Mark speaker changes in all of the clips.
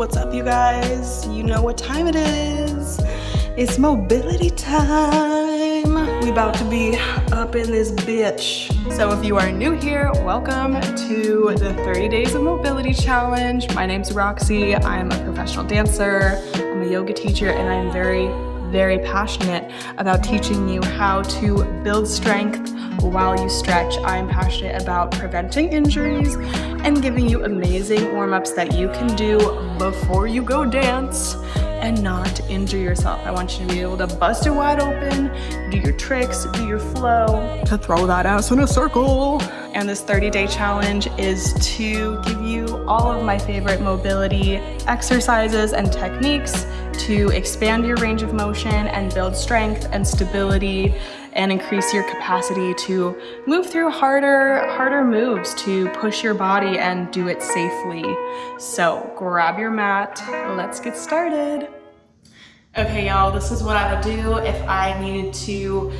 Speaker 1: What's up, you guys? You know what time it is. It's mobility time. We about to be up in this bitch. So if you are new here, welcome to the 30 Days of Mobility Challenge. My name's Roxy. I'm a professional dancer. I'm a yoga teacher, and I'm very passionate about teaching you how to build strength while you stretch. I'm passionate about preventing injuries and giving you amazing warm-ups that you can do before you go dance and not injure yourself. I want you to be able to bust it wide open, do your tricks, do your flow, to throw that ass in a circle. And this 30-day challenge is to give you all of my favorite mobility exercises and techniques to expand your range of motion and build strength and stability and increase your capacity to move through harder moves, to push your body and do it safely. So grab your mat, let's get started. Okay, y'all, this is what I would do if I needed to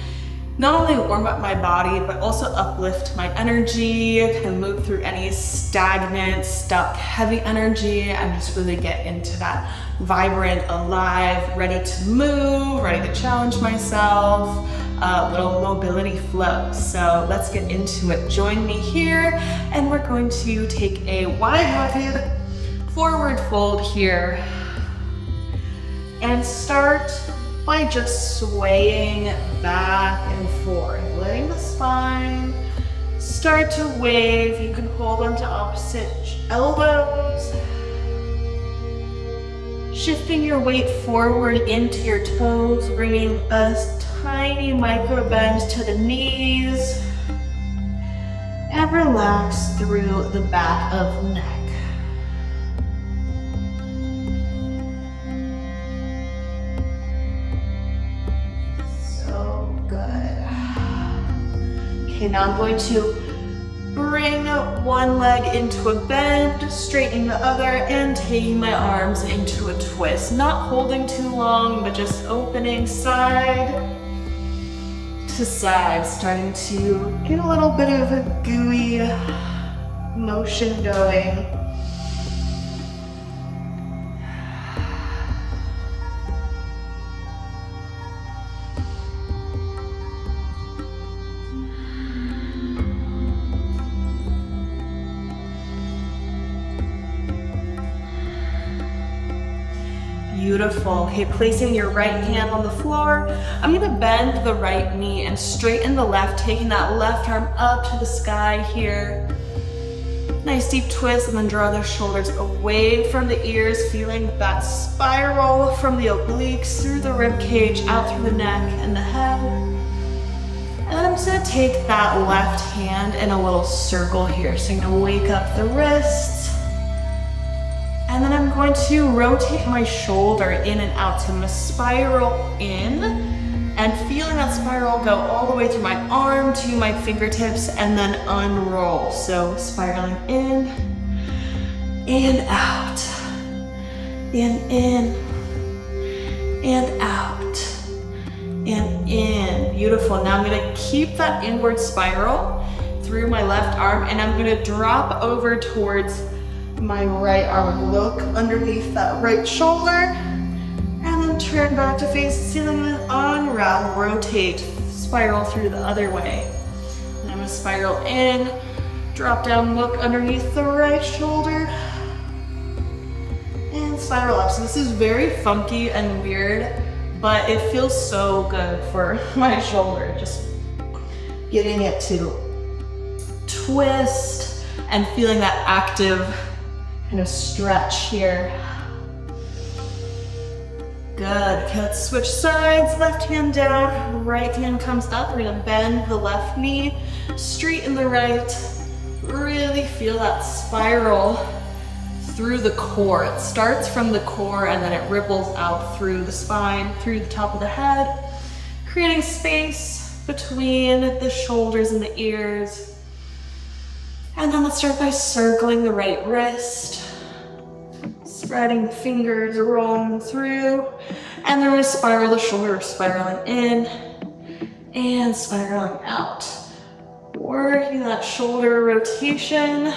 Speaker 1: not only warm up my body, but also uplift my energy and move through any stagnant, stuck, heavy energy and just really get into that vibrant, alive, ready to move, ready to challenge myself, little mobility flow. So let's get into it. Join me here, and we're going to take a wide-legged forward fold here and start by just swaying back and forth, letting the spine start to wave. You can hold onto opposite elbows, shifting your weight forward into your toes, bringing a tiny micro bend to the knees, and relax through the back of the neck. Okay, now I'm going to bring one leg into a bend, straightening the other, and taking my arms into a twist. Not holding too long, but just opening side to side, starting to get a little bit of a gooey motion going. Beautiful. Okay, placing your right hand on the floor, I'm gonna bend the right knee and straighten the left, taking that left arm up to the sky here. Nice deep twist, and then draw the shoulders away from the ears, feeling that spiral from the obliques through the rib cage, out through the neck and the head. And then I'm just gonna take that left hand in a little circle here. So I'm gonna wake up the wrists. And then I'm going to rotate my shoulder in and out. So I'm gonna spiral in and feeling that spiral go all the way through my arm to my fingertips and then unroll. So spiraling in and out, and in and out and in. Beautiful. Now I'm gonna keep that inward spiral through my left arm, and I'm gonna drop over towards my right arm. Look underneath that right shoulder, and then turn back to face the ceiling, and then unravel, rotate, spiral through the other way. And I'm gonna spiral in, drop down, look underneath the right shoulder, and spiral up. So this is very funky and weird, but it feels so good for my shoulder. Just getting it to twist and feeling that active kind of stretch here. Good. Okay, let's switch sides. Left hand down, right hand comes up. We're gonna bend the left knee, straighten the right. Really feel that spiral through the core. It starts from the core and then it ripples out through the spine, through the top of the head, creating space between the shoulders and the ears. And then let's start by circling the right wrist, spreading the fingers, rolling through, and then we're gonna spiral the shoulder, spiraling in and spiraling out. Working that shoulder rotation,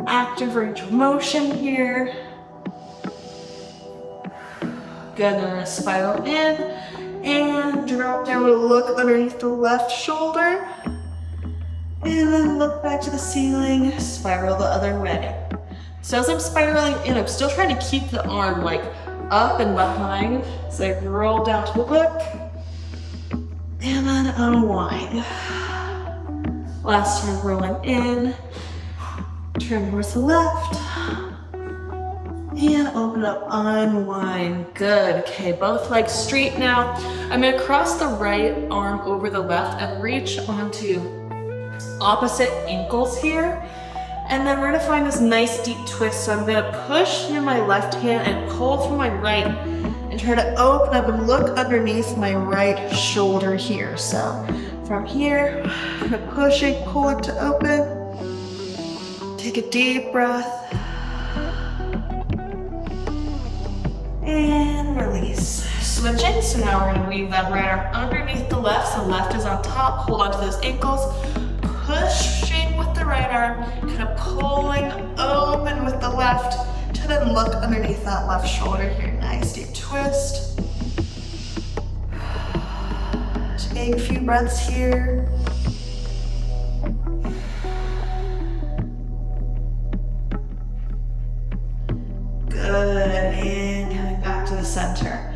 Speaker 1: active range of motion here. Good, then we're gonna spiral in and drop down to look underneath the left shoulder. And then look back to the ceiling, spiral the other way. So as I'm spiraling in, I'm still trying to keep the arm like up and behind. So I roll down to look, and then unwind. Last time rolling in, turn towards the left, and open up, unwind. Good, okay, both legs straight now. I'm gonna cross the right arm over the left and reach onto opposite ankles here. And then we're gonna find this nice deep twist. So I'm gonna push through my left hand and pull through my right and try to open up and look underneath my right shoulder here. So from here, I'm gonna push it, pull it to open. Take a deep breath. And release. Switching, so now we're gonna weave that right arm underneath the left. So left is on top, hold onto those ankles. Pushing with the right arm, kind of pulling open with the left to then look underneath that left shoulder here. Nice deep twist. Take a few breaths here. Good, and coming back to the center.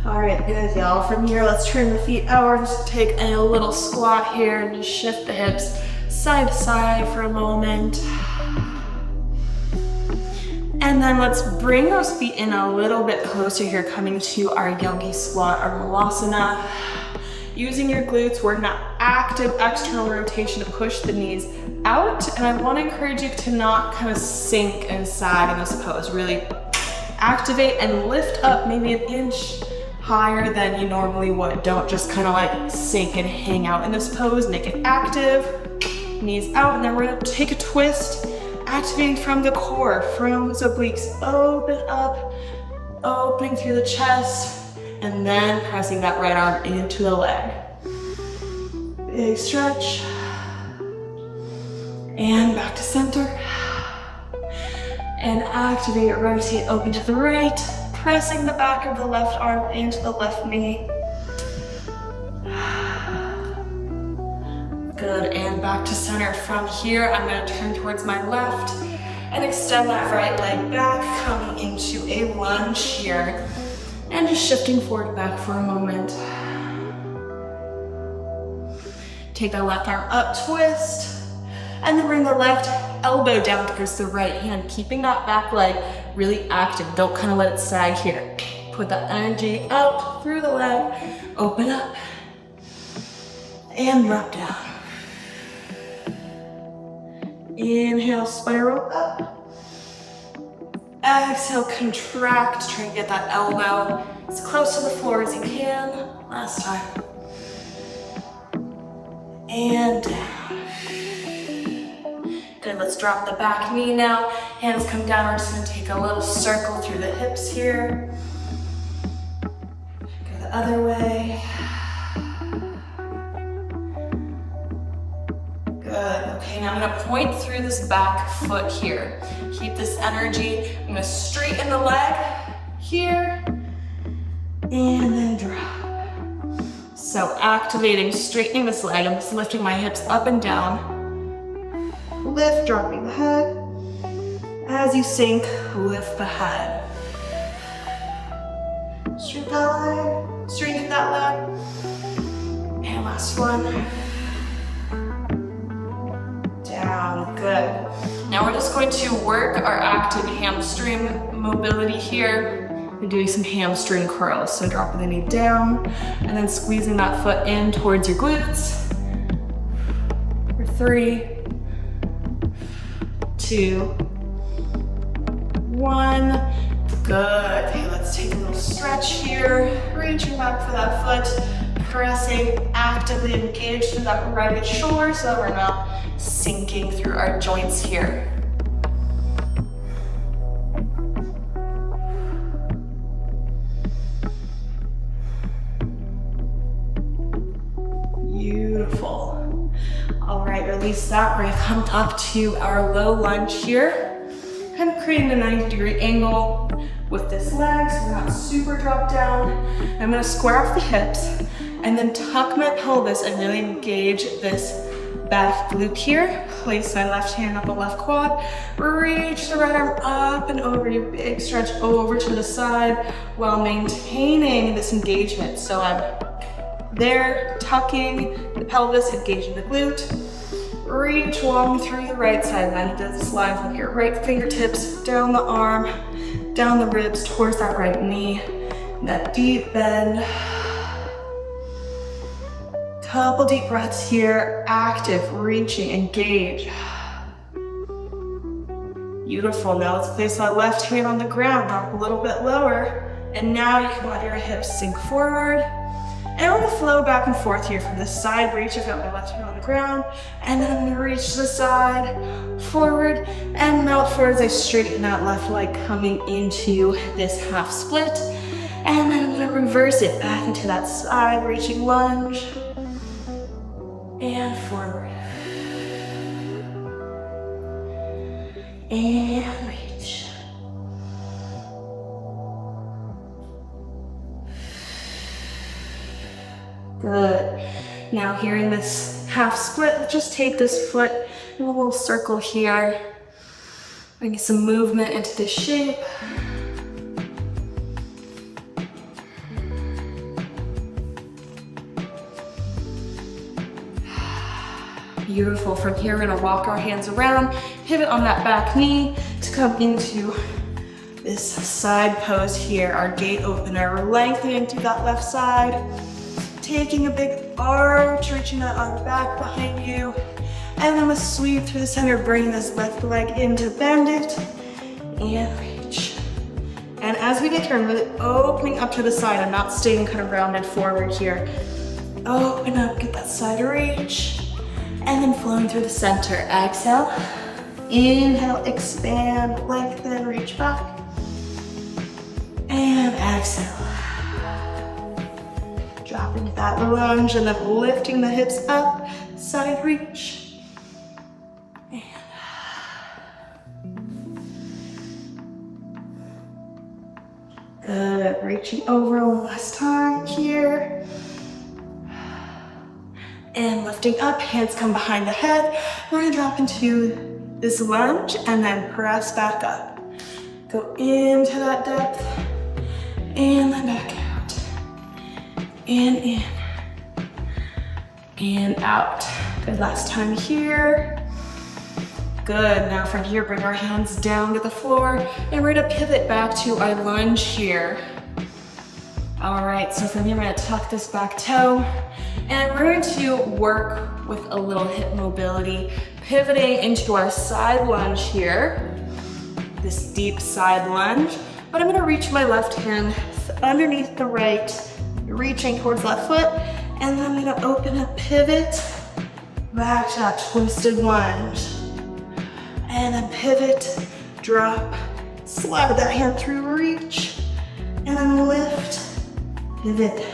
Speaker 1: All right, good, y'all. From here, let's turn the feet outwards. Take a little squat here and just shift the hips side to side for a moment. And then let's bring those feet in a little bit closer here, coming to our yogi squat, our malasana. Using your glutes, we're gonna active external rotation to push the knees out. And I wanna encourage you to not kind of sink and sag in this pose. Really activate and lift up maybe an inch higher than you normally would. Don't just kind of like sink and hang out in this pose. Make it active. Knees out, and then we're gonna take a twist, activating from the core, from those obliques. Open up, opening through the chest, and then pressing that right arm into the leg. Big stretch. And back to center. And activate, rotate, open to the right, pressing the back of the left arm into the left knee. Good, and back to center. From here, I'm gonna turn towards my left and extend that right leg back, coming into a lunge here. And just shifting forward back for a moment. Take that left arm up, twist, and then bring the left elbow down towards the right hand, keeping that back leg really active. Don't kind of let it sag here. Put that energy up through the leg, open up, and drop down. Inhale, spiral up. Exhale, contract. Try and get that elbow as close to the floor as you can. Last time. And down. Good, let's drop the back knee now. Hands come down. We're just gonna take a little circle through the hips here. Go the other way. Good, okay, now I'm gonna point through this back foot here. Keep this energy. I'm gonna straighten the leg here, and then drop. So activating, straightening this leg. I'm just lifting my hips up and down. Lift, dropping the head. As you sink, lift the head. Straighten that leg, straighten that leg. And last one. Down, good. Now we're just going to work our active hamstring mobility here. We're doing some hamstring curls. So dropping the knee down and then squeezing that foot in towards your glutes. For 3, 2, 1. Good. Okay, let's take a little stretch here. Reaching back for that foot. Pressing, actively engaged through that right shoulder so that we're not sinking through our joints here. Beautiful. All right, release that. We're gonna come up to our low lunge here. Kind of creating a 90-degree angle. with this leg, so we're not super dropped down. I'm gonna square off the hips and then tuck my pelvis and really engage this back glute here. Place my left hand up the left quad. Reach the right arm up and over. You big stretch over to the side while maintaining this engagement. So I'm there, tucking the pelvis, engaging the glute. Reach long through the right side. Then do this line with your right fingertips down the arm, down the ribs towards that right knee. That deep bend. Couple deep breaths here. Active, reaching, engage. Beautiful. Now let's place that left hand on the ground, drop a little bit lower. And now you can let your hips sink forward. And we're gonna flow back and forth here from the side reach. I've got my left hand on the ground. And then I'm gonna reach to the side, forward, and melt forward as I straighten that left leg coming into this half split. And then I'm gonna reverse it back into that side reaching lunge. And forward. And reach. Good. Now here in this half split, just take this foot in a little circle here. Bring some movement into this shape. Beautiful. From here, we're gonna walk our hands around, pivot on that back knee to come into this side pose here. Our gate opener, we're lengthening through that left side, taking a big arch, reaching that arm back behind you, and then we'll sweep through the center, bring this left leg in to bend it, and reach. And as we get here, I'm really opening up to the side. I'm not staying kind of rounded forward here. Open up, get that side reach. And then flowing through the center. Exhale. Inhale, expand, lengthen, reach back. And exhale. Dropping that lunge and then lifting the hips up. Side reach. And good. Reaching over one last time here. And lifting up, hands come behind the head. We're gonna drop into this lunge and then press back up. Go into that depth and then back out. And in and out. Good, last time here. Good, now from here, bring our hands down to the floor and we're gonna pivot back to our lunge here. All right, so from here, we're gonna tuck this back toe. And we're going to work with a little hip mobility, pivoting into our side lunge here, this deep side lunge. But I'm gonna reach my left hand underneath the right, reaching towards left foot, and then I'm gonna open up, pivot, back to that twisted lunge. And then pivot, drop, slide that hand through, reach, and then lift, pivot,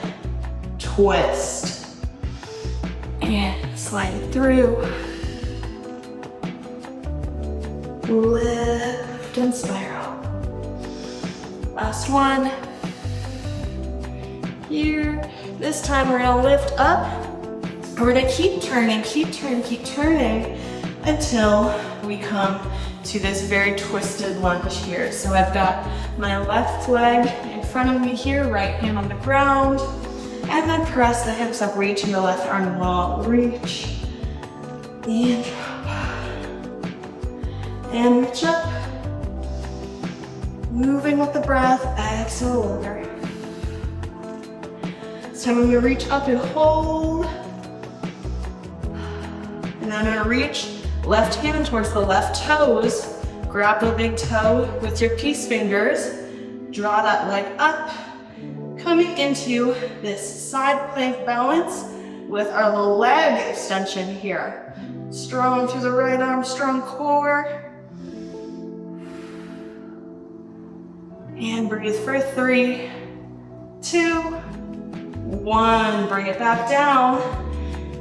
Speaker 1: twist. And slide it through. Lift and spiral. Last one. Here. This time we're gonna lift up. We're gonna keep turning until we come to this very twisted lunge here. So I've got my left leg in front of me here, right hand on the ground. And then press the hips up, reaching the left arm long. Reach. And drop. And reach up. Moving with the breath. Exhale, longer. So I'm going to reach up and hold. And then I'm going to reach left hand towards the left toes. Grab the big toe with your peace fingers. Draw that leg up. Coming into this side plank balance with our leg extension here. Strong through the right arm, strong core. And breathe for 3, 2, 1. Bring it back down.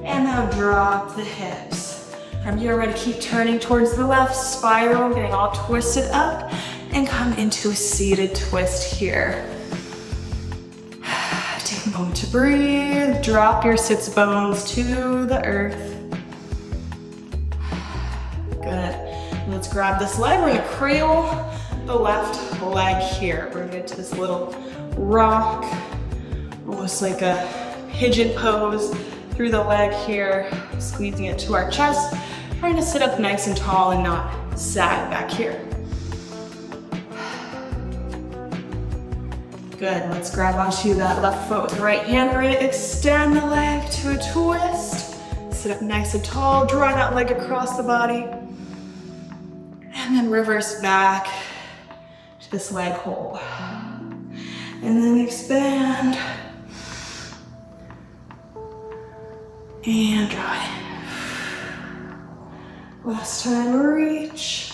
Speaker 1: And now drop the hips. From here, we're going to keep turning towards the left, spiral, getting all twisted up. and come into a seated twist here. Take a moment to breathe. Drop your sits bones to the earth. Good. Let's grab this leg. We're gonna cradle the left leg here. Bring it to this little rock, almost like a pigeon pose through the leg here, squeezing it to our chest, trying to sit up nice and tall and not sag back here. Good, let's grab onto that left foot with the right hand. We're gonna extend the leg to a twist. Sit up nice and tall, draw that leg across the body. And then reverse back to this leg hold. And then expand. And dry. Last time, reach.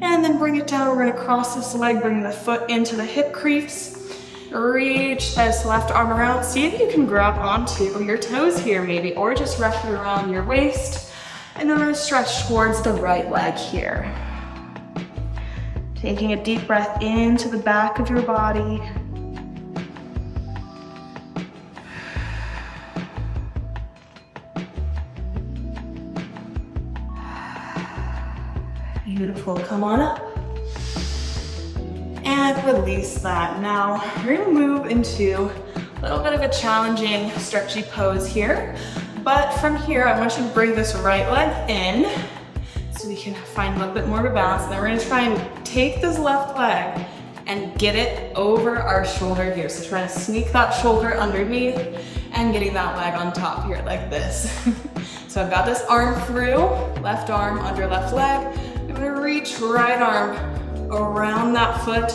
Speaker 1: And then bring it down. We're gonna cross this leg, bring the foot into the hip crease. Reach this left arm around. See if you can grab onto your toes here maybe, or just wrap it around your waist. And then we're gonna stretch towards the right leg here. Taking a deep breath into the back of your body. Beautiful, come on up. And release that. Now, we're gonna move into a little bit of a challenging, stretchy pose here. But from here, I want you to bring this right leg in so we can find a little bit more of a balance. And then we're gonna try and take this left leg and get it over our shoulder here. So trying to sneak that shoulder underneath and getting that leg on top here like this. So I've got this arm through, left arm under left leg. I'm gonna reach right arm around that foot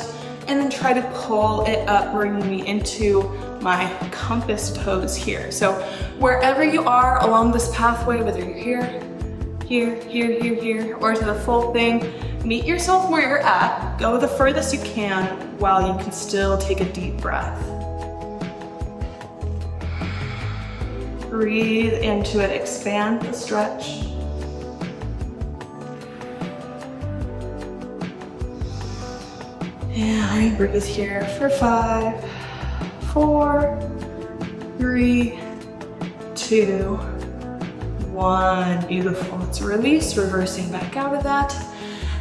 Speaker 1: and then try to pull it up, bringing me into my compass toes here. So wherever you are along this pathway, whether you're here, here, here, here, here, or to the full thing, meet yourself where you're at. Go the furthest you can while you can still take a deep breath. Breathe into it, expand the stretch. And breathe here for 5, 4, 3, 2, 1. Beautiful. Let's release, reversing back out of that.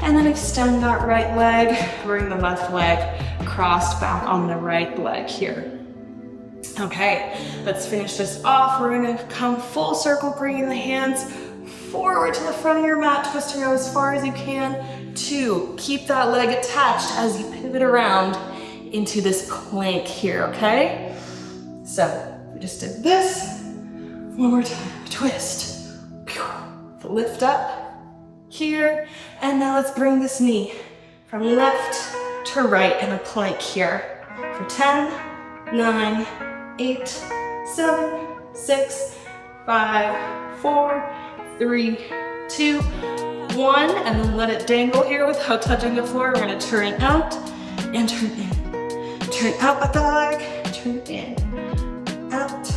Speaker 1: And then extend that right leg. Bring the left leg crossed back on the right leg here. Okay, let's finish this off. We're gonna come full circle, bringing the hands forward to the front of your mat, twisting out as far as you can. 2, keep that leg attached as you pivot around into this plank here, okay? So, we just did this. One more time, twist. Lift up here. And now let's bring this knee from left to right in a plank here. For 10, 9, 8, 7, 6, 5, 4, 3, 2, 1, and then let it dangle here without touching the floor. We're gonna turn it out and turn in. Turn out with the leg, turn in, out,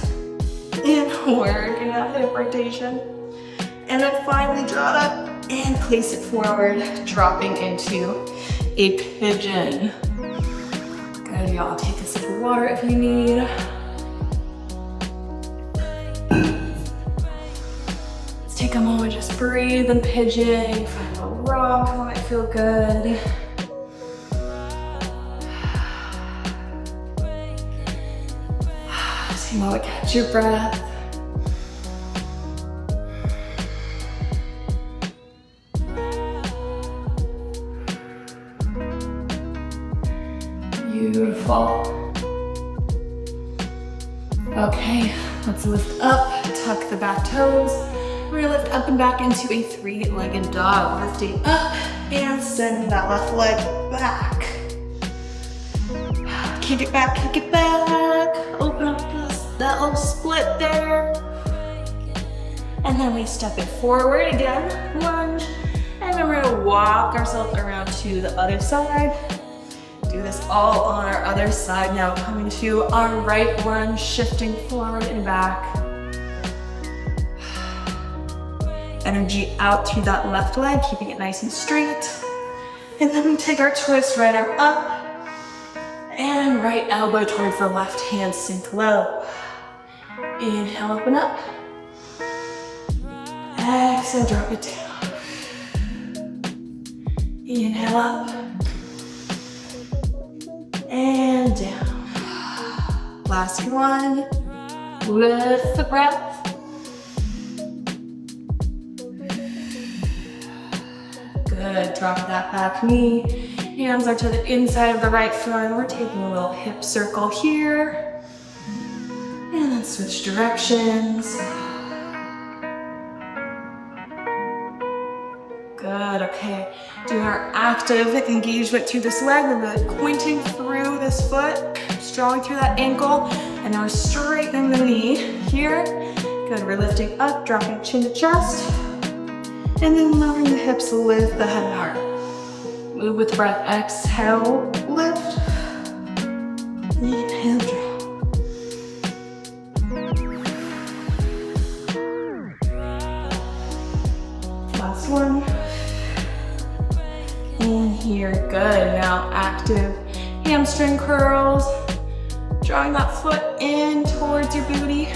Speaker 1: in, working that hip rotation. And then finally draw it up and place it forward, dropping into a pigeon. Good, y'all, take a sip of water if you need. Take a moment, just breathe and pigeon. Find a rock that might feel good. Take a moment, catch your breath. Beautiful. Okay, let's lift up, tuck the back toes. We're gonna lift up and back into a 3-legged dog. Lifting up and sending that left leg back. Kick it back, kick it back. Open up that little split there. And then we step it forward again, lunge. And then we're gonna walk ourselves around to the other side. Do this all on our other side now, coming to our right lunge, shifting forward and back. Energy out through that left leg, keeping it nice and straight. And then we take our twist, right arm up, and right elbow towards the left hand, sink low. Inhale, open up. Exhale, drop it down. Inhale up. And down. Last one. With the breath. Good, drop that back knee. Hands are to the inside of the right foot. And we're taking a little hip circle here. And then switch directions. Good, okay. Doing our active engagement through this leg. We're really pointing through this foot, strong through that ankle, and now we're straightening the knee here. Good, we're lifting up, dropping chin to chest, and then lowering the hips, lift the head and heart. Move with breath, exhale, lift, inhale, drop. Last one. In here, good. Now active hamstring curls. Drawing that foot in towards your booty.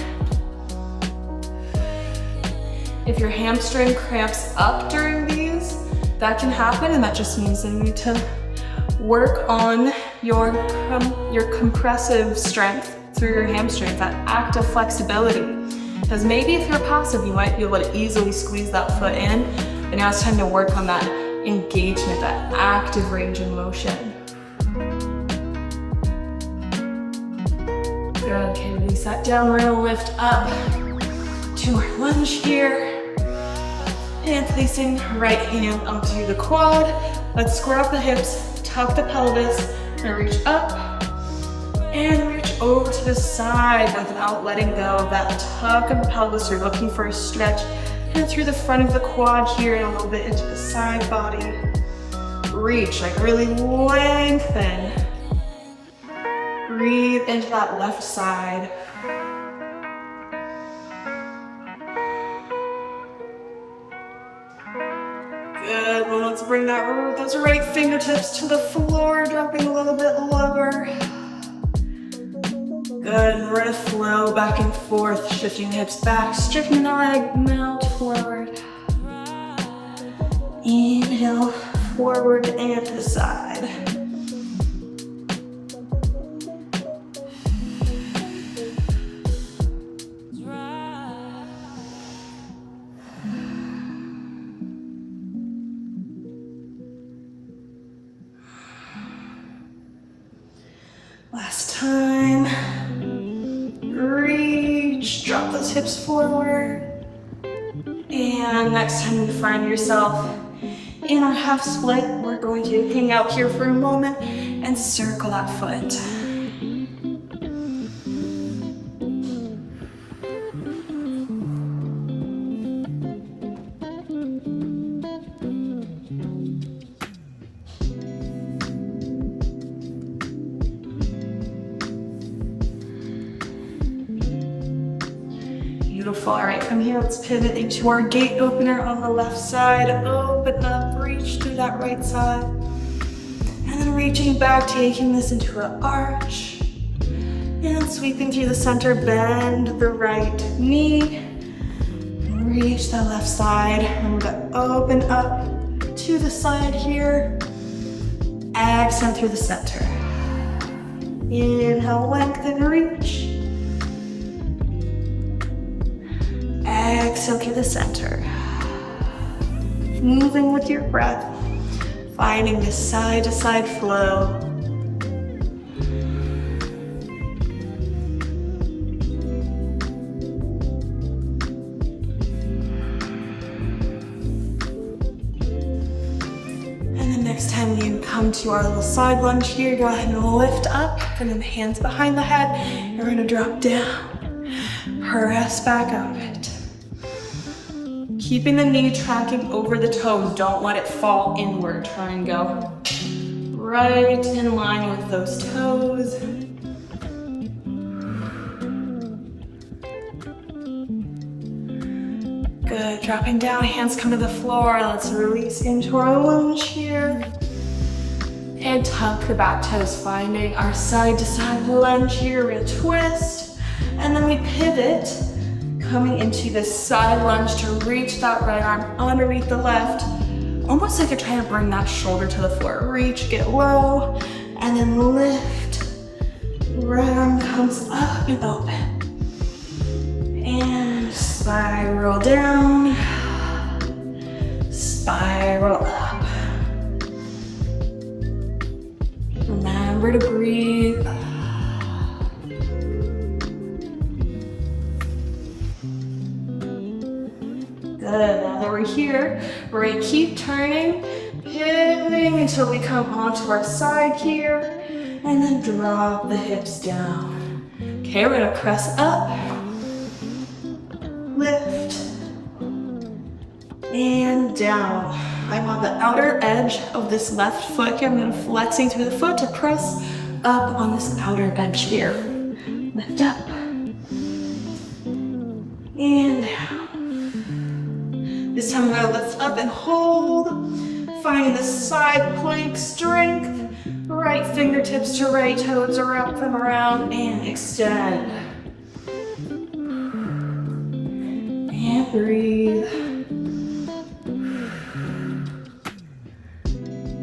Speaker 1: If your hamstring cramps up during these, that can happen, and that just means that you need to work on your compressive strength through your hamstrings, that active flexibility. Because maybe if you're passive, you might be able to easily squeeze that foot in, but now it's time to work on that engagement, that active range of motion. Good, okay, release that down. We're gonna lift up to our lunge here. And placing right hand onto the quad. Let's square off the hips, tuck the pelvis, and reach up. And reach over to the side without letting go of that tuck of the pelvis. You're looking for a stretch. And through the front of the quad here and a little bit into the side body. Reach, like really lengthen. Breathe into that left side. Good, well, let's bring those right fingertips to the floor, dropping a little bit lower. Good, and we're gonna flow back and forth, shifting the hips back, straightening the leg, melt forward. Inhale, forward and to the side. Last time. Reach, drop those hips forward. And next time you find yourself in a half split, we're going to hang out here for a moment and circle that foot. Beautiful. All right, from here, let's pivot into our gate opener on the left side. Open up, reach through that right side. And then reaching back, taking this into an arch. And sweeping through the center, bend the right knee. And reach the left side. And we're gonna open up to the side here. Exhale through the center. Inhale, lengthen, reach. Exhale through the center. Moving with your breath, finding this side to side flow. And then next time you come to our little side lunge here, go ahead and lift up, and then the hands behind the head, and we're gonna drop down. Press back out of it. Keeping the knee tracking over the toes. Don't let it fall inward. Try and go right in line with those toes. Good, dropping down, hands come to the floor. Let's release into our lunge here. And tuck the back toes, finding our side to side lunge here. We're gonna twist, and then we pivot, coming into this side lunge to reach that right arm underneath the left, almost like you're trying to bring that shoulder to the floor. Reach, get low, and then lift. Right arm comes up and open. And spiral down, spiral up. Remember to breathe. Good, now that we're here, we're gonna keep turning, pivoting until we come onto our side here, and then drop the hips down. Okay, we're gonna press up, lift, and down. I'm on the outer edge of this left foot here. I'm gonna flexing through the foot to press up on this outer edge here. Lift up, and down. This time we're gonna lift up and hold, finding the side plank strength. Right fingertips to right toes, wrap them around and extend. And breathe.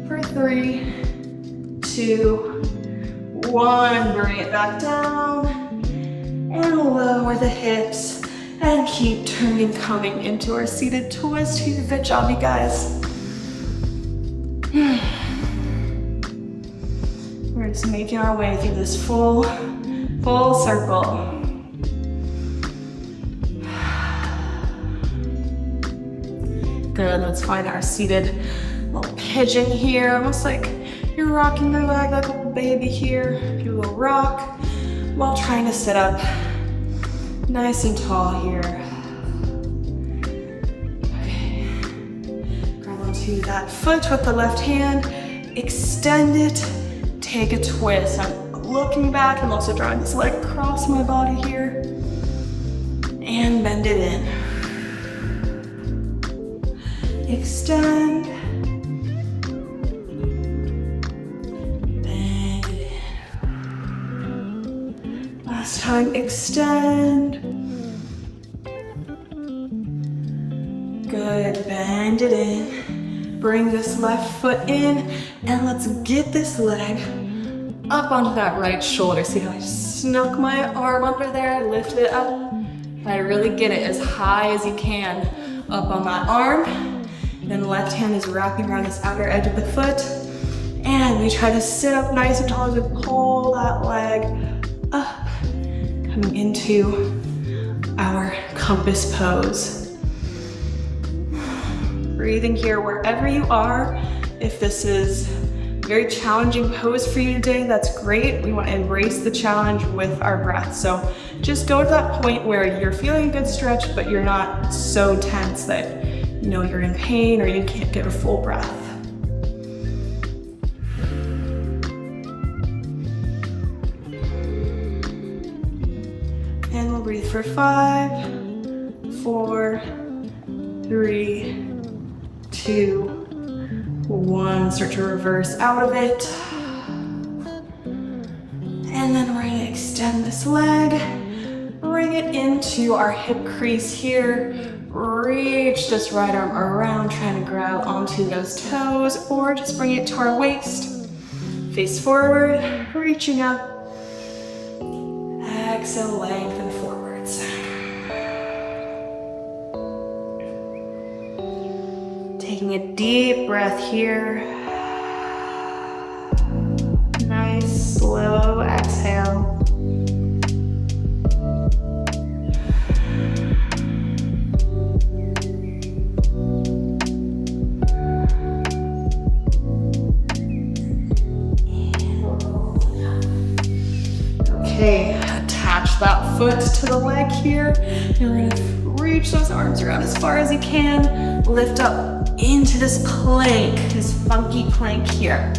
Speaker 1: For 3, 2, 1. Bring it back down and lower the hips. And keep turning, coming into our seated twist here. Good job, you guys. We're just making our way through this full circle. Good, let's find our seated little pigeon here. Almost like you're rocking your leg like a little baby here. Do a little rock while trying to sit up nice and tall here. Okay. Grab onto that foot with the left hand, extend it, take a twist. I'm looking back, I'm also drawing this leg across my body here, and bend it in. Extend, bend it in. Last time, extend. Good, bend it in. Bring this left foot in, and let's get this leg up onto that right shoulder. See how I just snuck my arm under there, lift it up. Try to really get it as high as you can up on that arm. Then the left hand is wrapping around this outer edge of the foot. And we try to sit up nice and tall as we pull that leg up, coming into our compass pose. Breathing here wherever you are. If this is a very challenging pose for you today, that's great. We want to embrace the challenge with our breath. So just go to that point where you're feeling a good stretch, but you're not so tense that you know you're in pain or you can't get a full breath. And we'll breathe for 5, 4, 3, 2, 1. Start to reverse out of it. And then we're going to extend this leg. Bring it into our hip crease here. Reach this right arm around, trying to grab onto those toes, or just bring it to our waist. Face forward, reaching up. Exhale, lengthen forwards. Taking a deep breath here. Nice, slow exhale. Okay, attach that foot to the leg here. You're gonna reach those arms around as far as you can. Lift up into this plank, this funky plank here.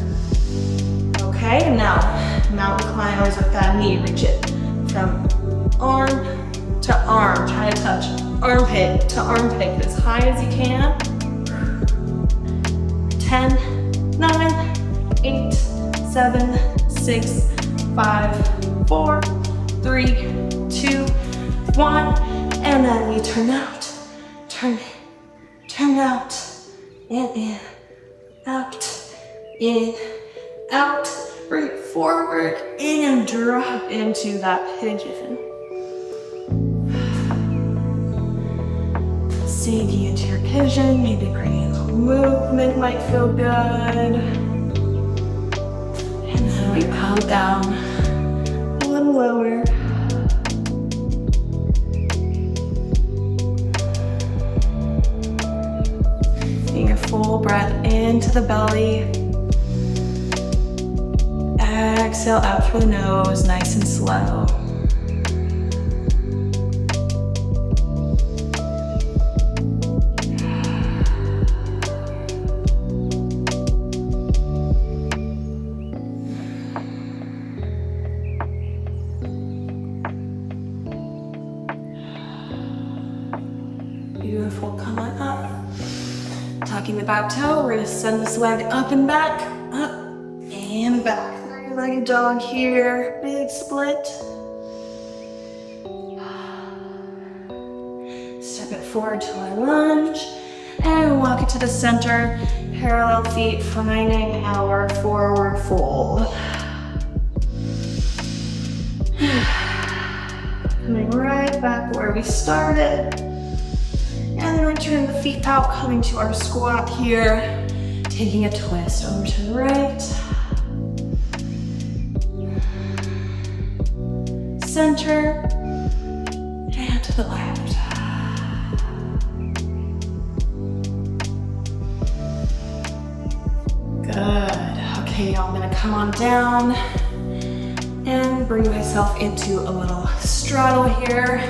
Speaker 1: Okay, and now mountain climbers with that knee. Reach it from arm to arm. Try to touch armpit to armpit as high as you can. 10, 9, 8, 7, 6, 5, 4, 3, 2, 1. And then we turn out, turn out, and in, out, bring it forward, and drop into that pigeon. Sinking into your pigeon, maybe bringing a little movement might feel good. And then we come down a little lower. Taking a full breath into the belly. Exhale out through the nose, nice and slow. Beautiful, come on up. Tucking the back toe, we're gonna send this leg up and back, up and back. Three-legged dog here, big split. Step it forward to our lunge, and walk it to the center. Parallel feet, finding our forward fold. Coming right back where we started. And then return the feet out, coming to our squat here. Taking a twist over to the right. Center. And to the left. Good. Okay, y'all, I'm gonna come on down and bring myself into a little straddle here.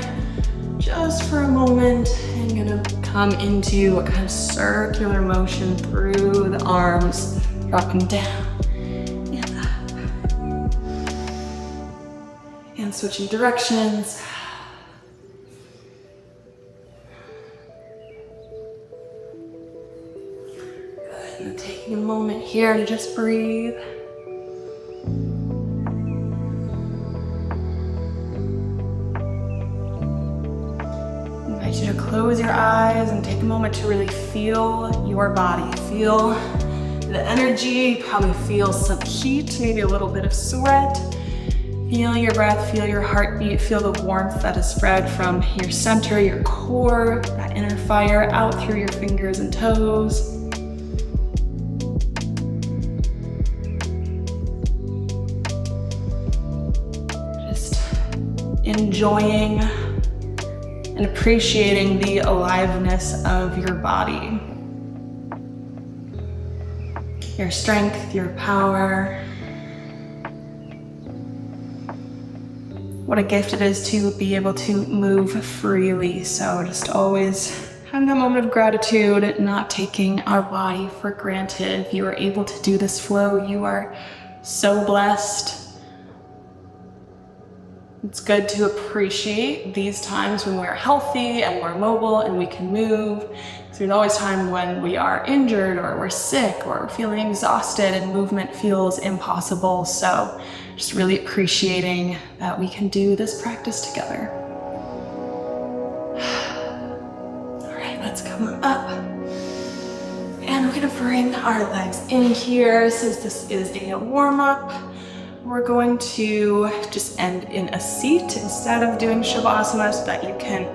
Speaker 1: Just for a moment, I'm gonna come into a kind of circular motion through the arms, dropping down and up. And switching directions. Good, and taking a moment here to just breathe. You to close your eyes and take a moment to really feel your body. Feel the energy, probably feel some heat, maybe a little bit of sweat. Feel your breath, feel your heartbeat, feel the warmth that is spread from your center, your core, that inner fire out through your fingers and toes. Just enjoying and appreciating the aliveness of your body. Your strength, your power. What a gift it is to be able to move freely. So just always having a moment of gratitude, not taking our body for granted. If you are able to do this flow, you are so blessed. It's good to appreciate these times when we're healthy and we're mobile and we can move. There's always time when we are injured or we're sick or feeling exhausted and movement feels impossible. So just really appreciating that we can do this practice together. All right, let's come on up. And we're gonna bring our legs in here. Since this is a warm-up, we're going to just end in a seat instead of doing Shavasana so that you can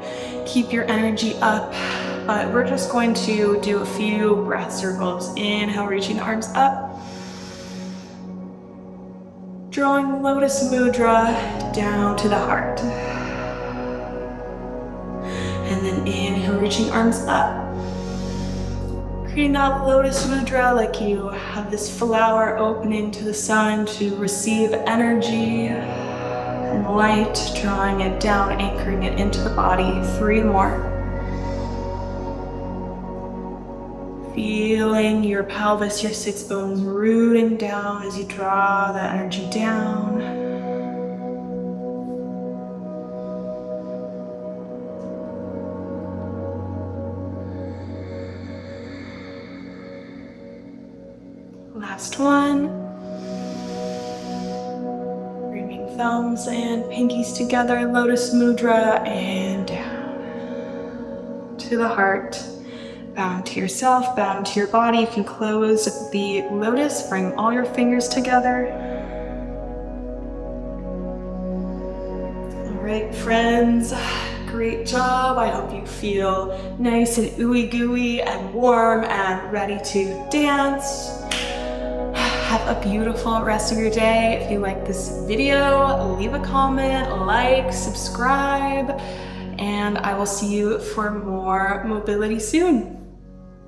Speaker 1: keep your energy up. But we're just going to do a few breath circles. Inhale, reaching the arms up. Drawing Lotus Mudra down to the heart. And then inhale, reaching arms up. Creating that Lotus Mudra like you have this flower opening to the sun to receive energy and light, drawing it down, anchoring it into the body. 3 more. Feeling your pelvis, your sits bones rooting down as you draw that energy down. Last one. thumbs and pinkies together, lotus mudra, and down to the heart. Bow to yourself, bow to your body. You can close the lotus, bring all your fingers together. All right, friends, great job. I hope you feel nice and ooey gooey and warm and ready to dance. Have a beautiful rest of your day. If you like this video, leave a comment, like, subscribe, and I will see you for more mobility soon.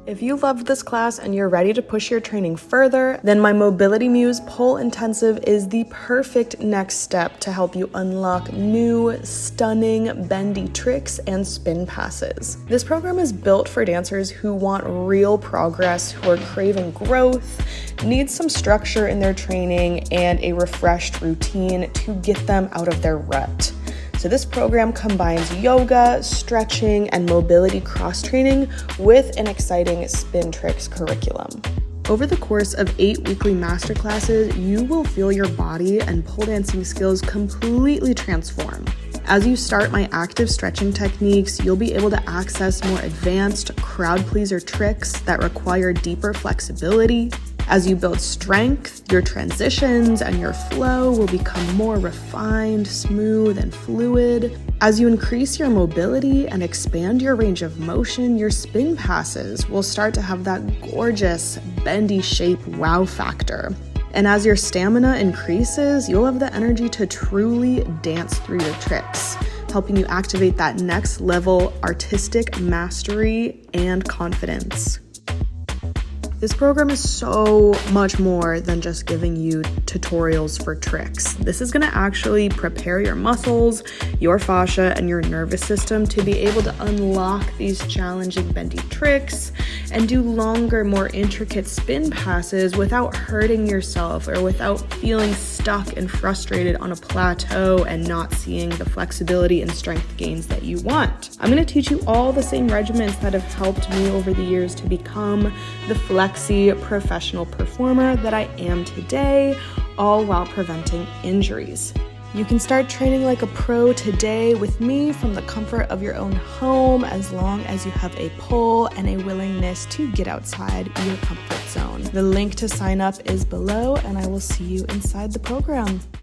Speaker 1: If you loved this class and you're ready to push your training further, then my Mobility Muse Pole Intensive is the perfect next step to help you unlock new, stunning, bendy tricks and spin passes. This program is built for dancers who want real progress, who are craving growth, need some structure in their training, and a refreshed routine to get them out of their rut. So this program combines yoga, stretching, and mobility cross-training with an exciting spin tricks curriculum. Over the course of 8 weekly masterclasses, you will feel your body and pole dancing skills completely transform. As you start my active stretching techniques, you'll be able to access more advanced crowd pleaser tricks that require deeper flexibility. As you build strength, your transitions and your flow will become more refined, smooth, and fluid. As you increase your mobility and expand your range of motion, your spin passes will start to have that gorgeous, bendy shape wow factor. And as your stamina increases, you'll have the energy to truly dance through your tricks, helping you activate that next level artistic mastery and confidence. This program is so much more than just giving you tutorials for tricks. This is gonna actually prepare your muscles, your fascia, and your nervous system to be able to unlock these challenging bendy tricks and do longer, more intricate spin passes without hurting yourself or without feeling stuck and frustrated on a plateau and not seeing the flexibility and strength gains that you want. I'm gonna teach you all the same regimens that have helped me over the years to become the flexi professional performer that I am today, all while preventing injuries. You can start training like a pro today with me from the comfort of your own home, as long as you have a pole and a willingness to get outside your comfort zone. The link to sign up is below, and I will see you inside the program.